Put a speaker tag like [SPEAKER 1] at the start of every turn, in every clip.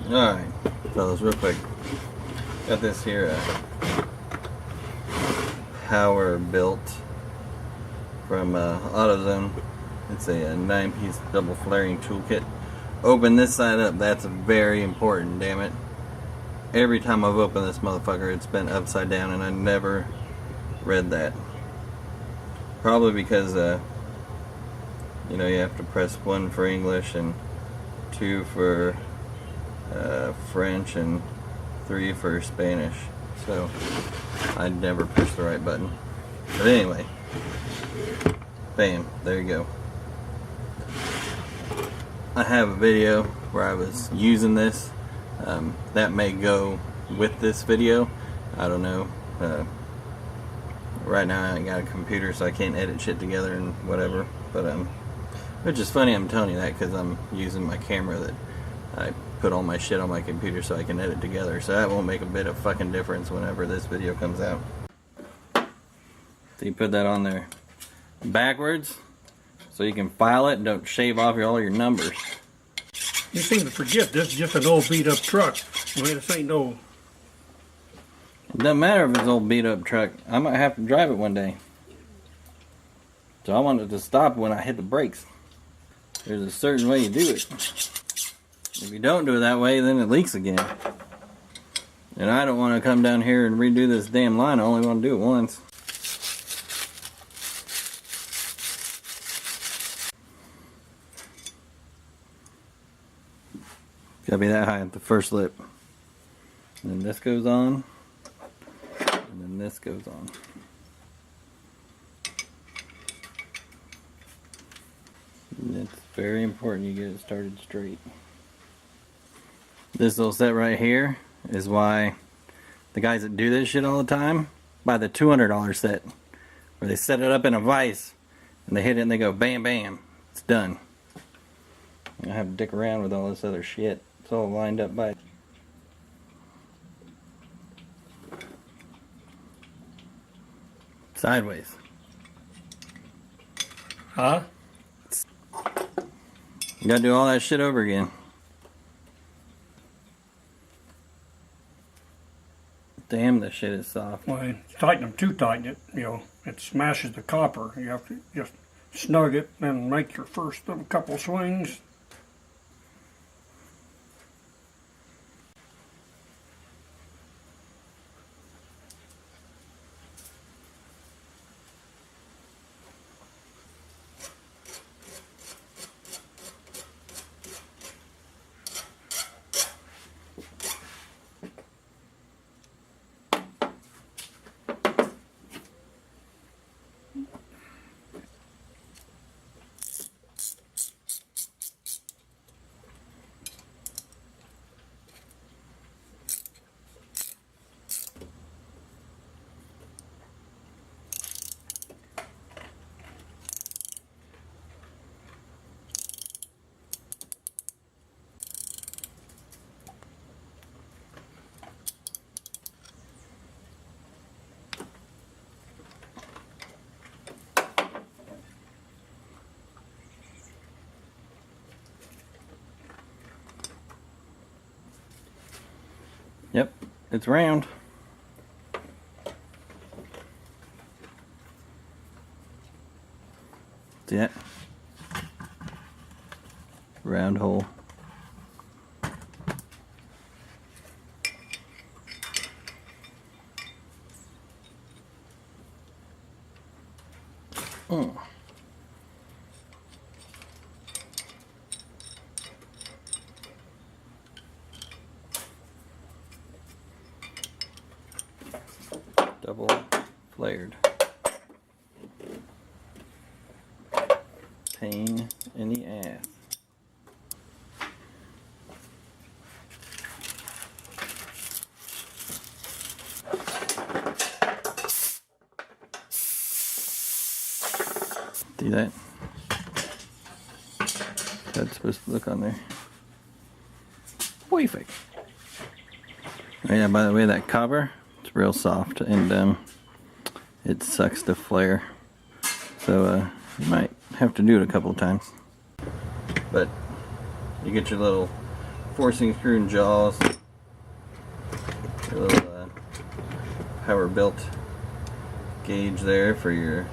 [SPEAKER 1] Alright, fellas, real quick. Got this here Powerbuilt from AutoZone. It's a 9-piece double flaring toolkit. Open this side up. That's very important, damn it. Every time I've opened this motherfucker, it's been upside down, and I never read that. Probably because, you know, you have to press 1 for English and 2 for French and 3 for Spanish. So I never push the right button. But anyway, bam, there you go. I have a video where I was using this. That may go with this video. I don't know. Right now I ain't got a computer, so I can't edit shit together and whatever. But which is funny I'm telling you that, because I'm using my camera that I put all my shit on my computer so I can edit together. So that won't make a bit of fucking difference whenever this video comes out. So you put that on there backwards so you can file it and don't shave off all your numbers.
[SPEAKER 2] You seem to forget this is just an old beat up truck. I mean, this ain't no...
[SPEAKER 1] It doesn't matter if it's an old beat up truck. I might have to drive it one day. So I want it to stop when I hit the brakes. There's a certain way you do it. If you don't do it that way, then it leaks again. And I don't want to come down here and redo this damn line. I only want to do it once. Gotta be that high at the first lip. And then this goes on. And then this goes on. And it's very important you get it started straight. This little set right here is why the guys that do this shit all the time buy the $200 set, where they set it up in a vise and they hit it and they go bam bam, it's done. I have to dick around with all this other shit. It's all lined up by sideways.
[SPEAKER 2] Huh?
[SPEAKER 1] You gotta do all that shit over again. Damn, this shit is soft.
[SPEAKER 2] Well, you tighten them too tight, it smashes the copper. You have to just snug it and make your first little couple swings.
[SPEAKER 1] Yep, it's round. See that? Round hole. Double flared. Pain in the ass. See that? That's supposed to look on there. Perfect. Oh yeah, by the way, that copper, it's real soft and it sucks to flare. So you might have to do it a couple of times. But you get your little forcing screw and jaws. Your little Powerbuilt gauge there for your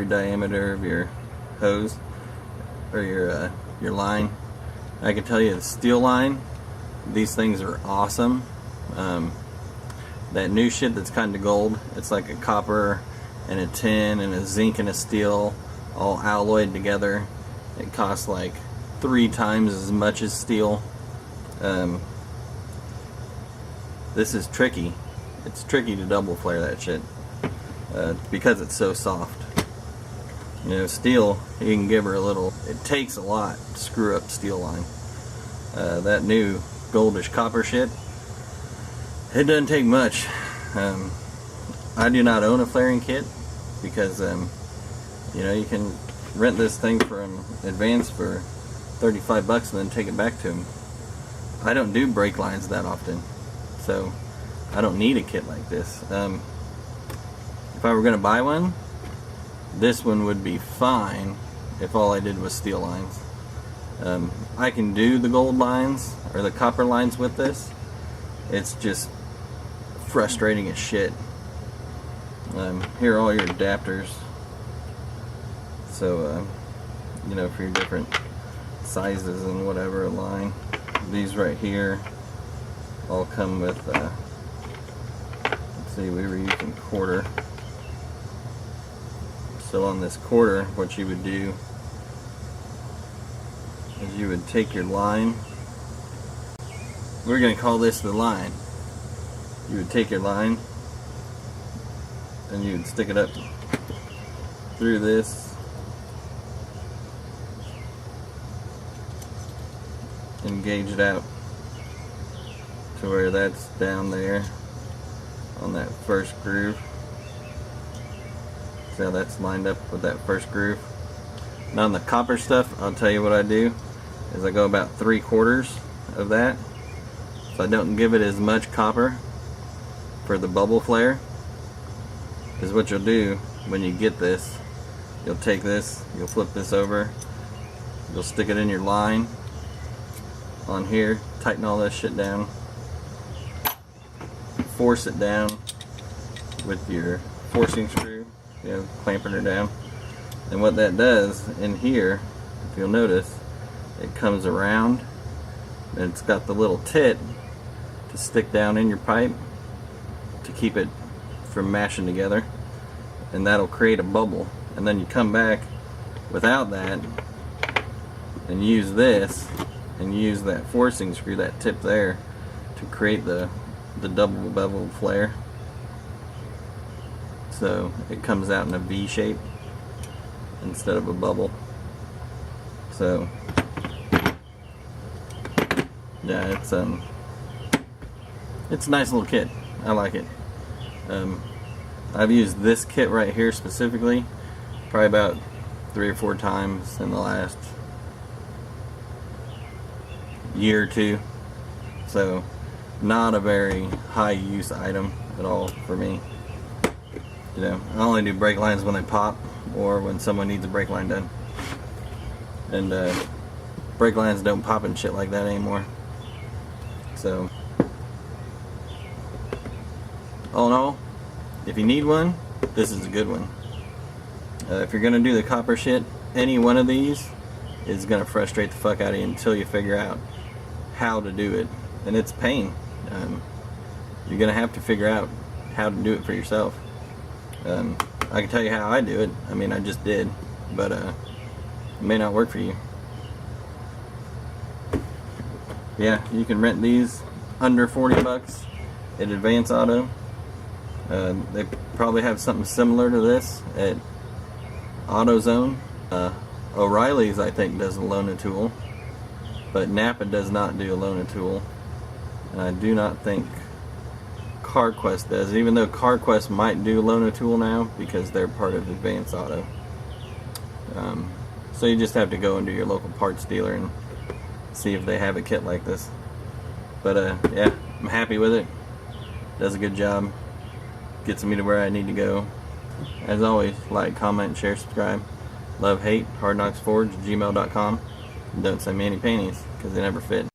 [SPEAKER 1] diameter of your hose or your line. I can tell you the steel line, these things are awesome. That new shit that's kind of gold, it's like a copper and a tin and a zinc and a steel all alloyed together. It costs like 3 times as much as steel. This is tricky. It's tricky to double flare that shit because it's so soft. You know, steel, you can give her a little, it takes a lot to screw up steel line. That new goldish copper shit, it doesn't take much. I do not own a flaring kit because, you know, you can rent this thing from Advance for $35 and then take it back to them. I don't do brake lines that often, so I don't need a kit like this. If I were going to buy one, this one would be fine if all I did was steel lines. I can do the gold lines or the copper lines with this. It's just frustrating as shit. Here are all your adapters. So, you know, for your different sizes and whatever line. These right here all come with, let's see, we were using quarter. So on this quarter, what you would do is you would take your line. We're going to call this the line. You would take your line and you would stick it up through this and gauge it out to where that's down there on that first groove. See how that's lined up with that first groove? Now on the copper stuff, I'll tell you what I do is I go about 3/4 of that, so I don't give it as much copper for the bubble flare. Because what you'll do when you get this, you'll take this, you'll flip this over, you'll stick it in your line on here, tighten all this shit down, force it down with your forcing screw, you know, clamping her down. And what that does in here, if you'll notice, it comes around and it's got the little tit to stick down in your pipe to keep it from mashing together, and that'll create a bubble. And then you come back without that and use this and use that forcing screw, that tip there, to create the double bevel flare. So it comes out in a V shape instead of a bubble. So yeah, it's a nice little kit. I like it. I've used this kit right here specifically probably about 3 or 4 times in the last year or two. So not a very high use item at all for me. You know, I only do brake lines when they pop or when someone needs a brake line done. And brake lines don't pop and shit like that anymore. So all in all, if you need one, this is a good one. If you're gonna do the copper shit, any one of these is gonna frustrate the fuck out of you until you figure out how to do it. And it's a pain. You're gonna have to figure out how to do it for yourself. I can tell you how I do it. I mean, I just did, but it may not work for you. Yeah, you can rent these under $40 at Advance Auto. They probably have something similar to this at AutoZone. O'Reilly's, I think, does a Lona tool, but Napa does not do a Lona tool, and I do not think CarQuest does, even though CarQuest might do Lona tool now because they're part of Advance Auto. So you just have to go into your local parts dealer and see if they have a kit like this. But yeah, I'm happy with it. Does a good job. Gets me to where I need to go. As always, like, comment, share, subscribe. Love, hate, hardknocksforge@gmail.com. Don't send me any panties because they never fit.